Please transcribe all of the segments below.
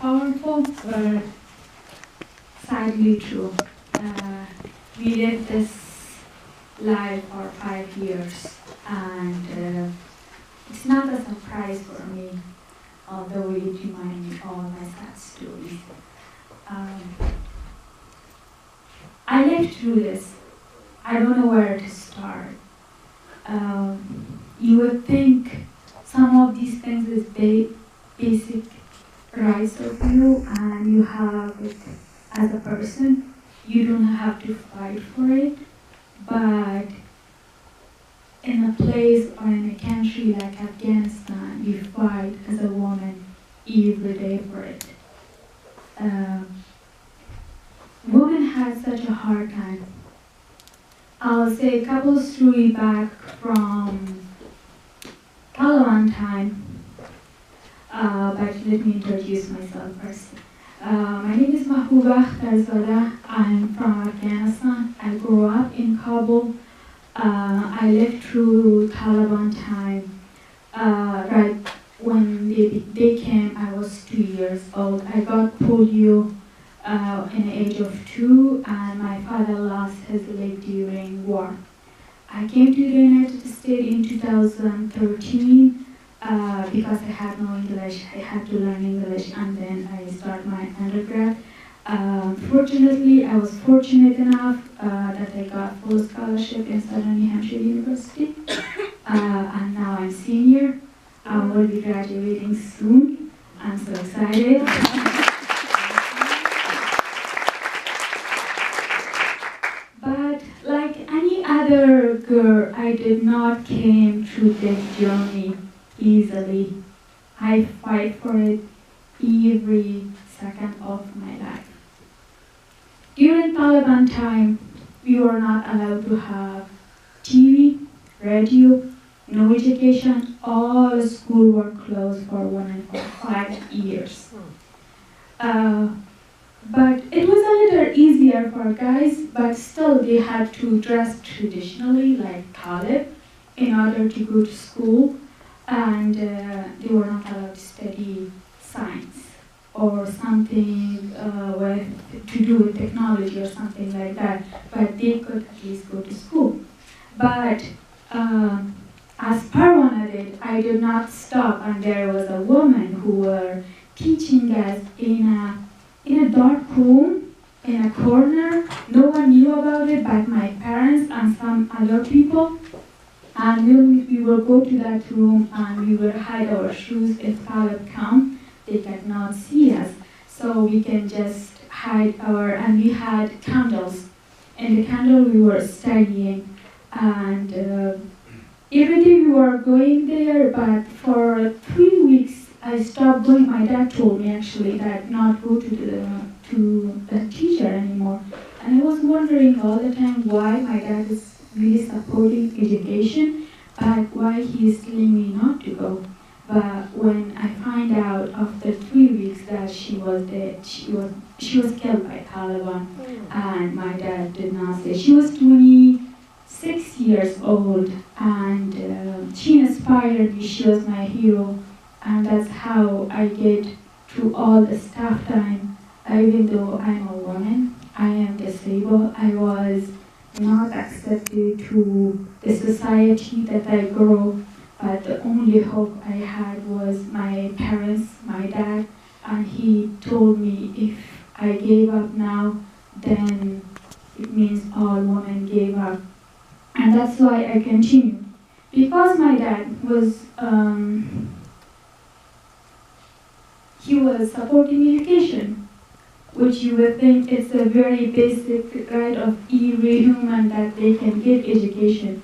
powerful, but sadly true. We lived this life for 5 years, and it's not a surprise for me, although it reminds me all my sad stories. I lived through this. I don't know where to start. You would think some of these things is basic rights of you, and you have it as a person. You don't have to fight for it, but in a place or in a country like Afghanistan, you fight as a woman every day for it. Women had such a hard time. I'll say a couple of stories back from Taliban time, but let me introduce myself first. My name is Mahbouba Akhtarzadeh. I'm from Afghanistan. I grew up in Kabul. I lived through Taliban time. Right when they came, I was 2 years old. I got polio in the age of 2, and my father lost his leg during war. I came to the United States in 2013 because I had no English. I had to learn English, and then I started my undergrad. Fortunately, I was fortunate enough that I got full scholarship in Southern New Hampshire University, and now I'm senior. I will be graduating soon. I'm so excited. But like any other girl, I did not came through this journey easily. I fight for it every second of my life. During Taliban time, we were not allowed to have TV, radio, no education. All school were closed for 1 and 5 years. But it was a little easier for guys, but still they had to dress traditionally like Talib in order to go to school, and they were not allowed to study science or something to do with technology or something like that, but they could at least go to school. But as Parwana did, I did not stop, and there was a woman who were teaching us in a dark room, in a corner. No one knew about it but my parents and some other people. And we will go to that room and we will hide our shoes. If Talib come, they cannot see us. So we can just hide and we had candles. In the candle we were studying. And every day we were going there, but for 3 weeks I stopped going. My dad told me actually that not go to the teacher anymore. And I was wondering all the time why my dad is really supporting education, but why he is telling me not to go. But when I find out after 3 weeks that she was dead, she was killed by Taliban, and my dad did not say. She was 26 years old, and she inspired me. She was my hero. And that's how I get through all this tough time. Even though I'm a woman, I am disabled, I was not accepted to the society that I grew, but the only hope I had was my parents, my dad, and he told me if I gave up now, then it means all women gave up. And that's why I continue. Because my dad was he was supporting education, which you would think it's a very basic right of every human that they can get education.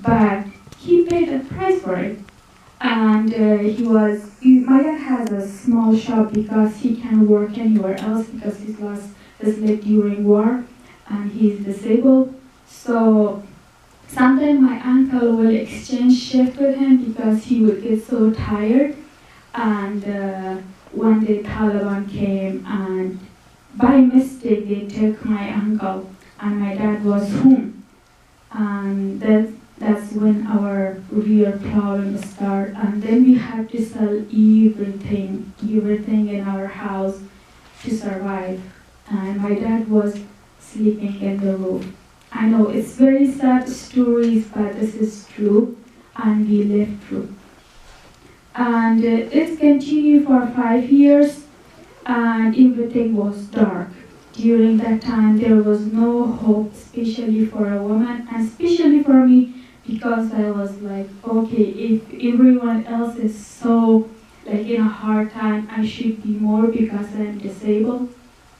But he paid a price for it. And my dad has a small shop because he can't work anywhere else because he lost his leg during war and he's disabled. So sometimes my uncle will exchange shift with him because he would get so tired. And one day Taliban came and by mistake they took my uncle and my dad was home. And that's when our real problems start. And then we had to sell everything in our house to survive. And my dad was sleeping in the roof. I know it's very sad stories, but this is true, and we lived through. And it continued for 5 years, and everything was dark. During that time, there was no hope, especially for a woman, and especially for me, because I was like, okay, if everyone else is so like in a hard time, I should be more because I'm disabled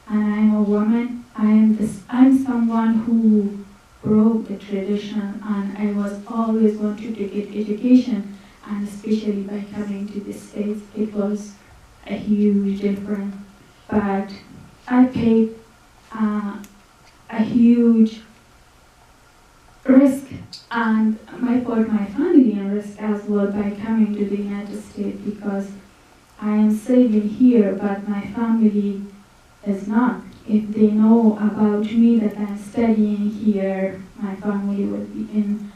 and I'm a woman. I'm someone who broke the tradition, and I was always wanted to get education, and especially by coming to the States, it was a huge difference. But I paid a huge risk, and I put my family in risk as well by coming to the United States, because I am saving here, but my family is not. If they know about me that I'm studying here, my family will be in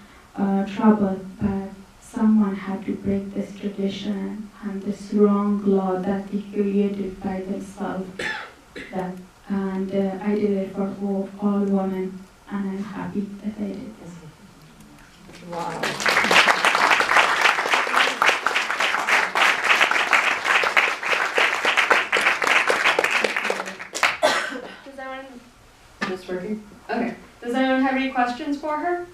trouble. But someone had to break this tradition and this wrong law that they created by themselves. And I did it for all women, and I'm happy that I did this. Wow. Does anyone? Just working. Okay. Does anyone have any questions for her?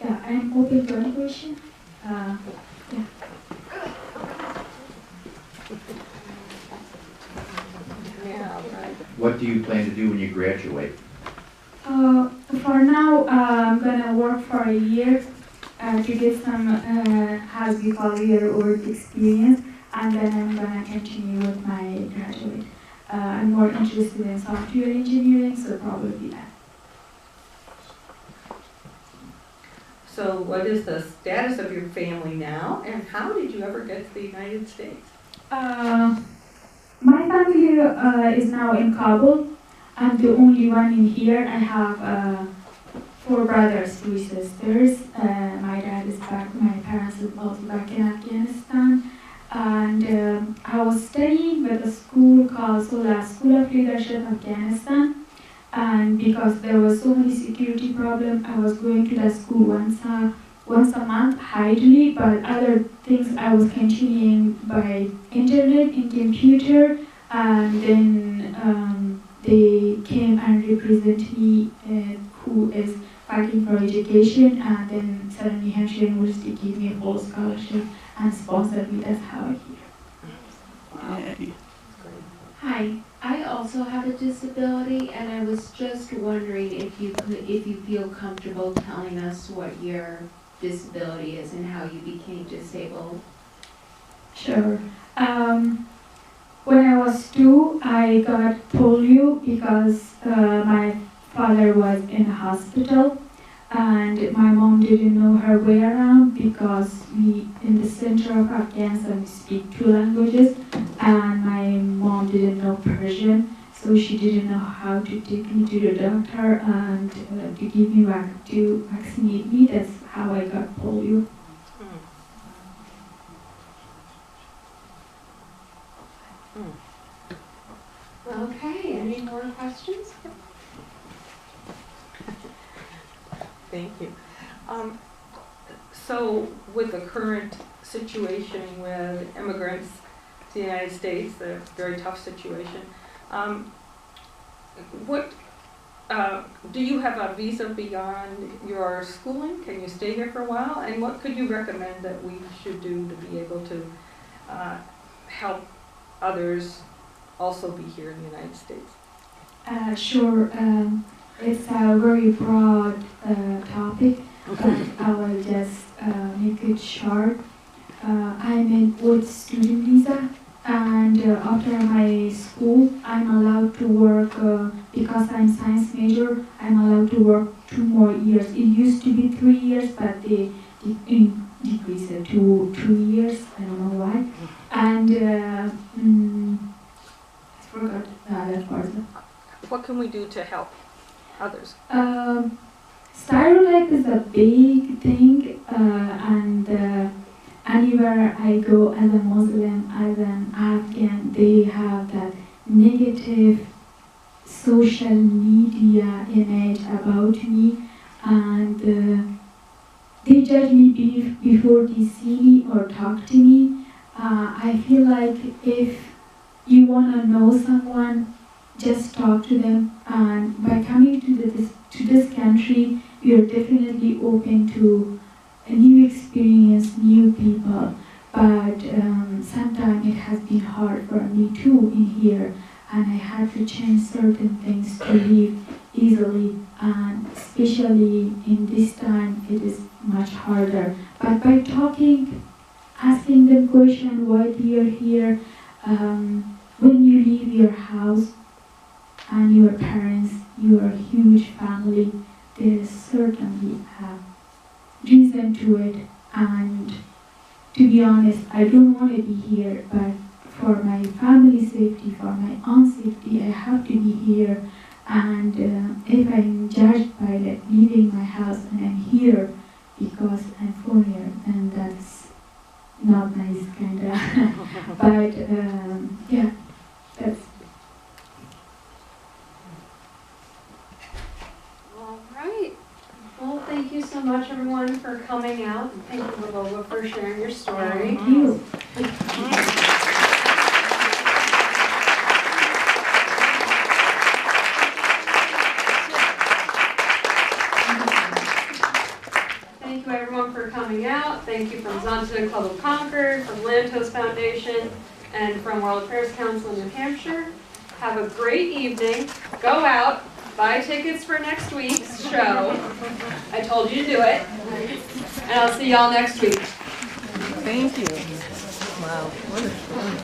Yeah, I'm open to any question. Yeah. Yeah, right. What do you plan to do when you graduate? For now, I'm gonna work for a year to get some, as we call it, work experience, and then I'm gonna continue with my graduate. I'm more interested in software engineering, so probably that. So what is the status of your family now, and how did you ever get to the United States? My family is now in Kabul. I'm the only one in here. I have 4 brothers, 3 sisters. My dad is back, my parents are also back in Afghanistan. And I was studying with a school called Sola School of Leadership Afghanistan. And because there was so many security problems, I was going to that school once a month, ideally, but other things I was continuing by internet and computer. And then they came and represent me, who is fighting for education, and then Southern New Hampshire University gave me a full scholarship and sponsored me. That's how I Wow. Yay. Hi, I also have a disability, and I was just wondering if you feel comfortable telling us what your disability is and how you became disabled. Sure. When I was 2, I got polio because my father was in a hospital, and my mom didn't know her way around because we, in the center of Afghanistan, we speak 2 languages, and my mom didn't know Persian, so she didn't know how to take me to the doctor and to give me to vaccinate me. That's how I got polio. Okay, any more questions? Thank you. So with the current situation with immigrants to the United States, the very tough situation, what do you have a visa beyond your schooling? Can you stay here for a while? And what could you recommend that we should do to be able to help others also be here in the United States? Sure. It's a very broad topic, but I will just make it short. I'm in with student visa, and after my school, I'm allowed to work, because I'm science major, I'm allowed to work 2 more years. It used to be 3 years, but they decreased it to 2 years. I don't know why. And I forgot that part. What can we do to help others? stereotype is a big thing, and anywhere I go as a Muslim, as an Afghan, they have that negative social media image about me, and they judge me before they see me or talk to me. I feel like if you want to know someone, just talk to them. And by coming to this country, we are definitely open to a new experience, new people. But sometimes it has been hard for me too in here, and I had to change certain things to live easily. And especially in this time, it is much harder. But by talking, asking them questions, why they are here, when you leave your house and your parents, your huge family, there is certainly a reason to it. And to be honest, I don't want to be here, but for my family safety, for my own safety, I have to be here. And if I'm judged by leaving my house and I'm here because I'm foreigner, then that's not nice, kinda. But yeah, that's. All right. Well, thank you so much, everyone, for coming out. And thank you, Lola, for sharing your story. Thank you. Thank you, everyone, for coming out. Thank you from Zondervan Club of Concord, from Lantos Foundation, and from World Affairs Council in New Hampshire. Have a great evening. Go out, buy tickets for next week's show. I told you to do it. And I'll see y'all next week. Thank you. Wow. What a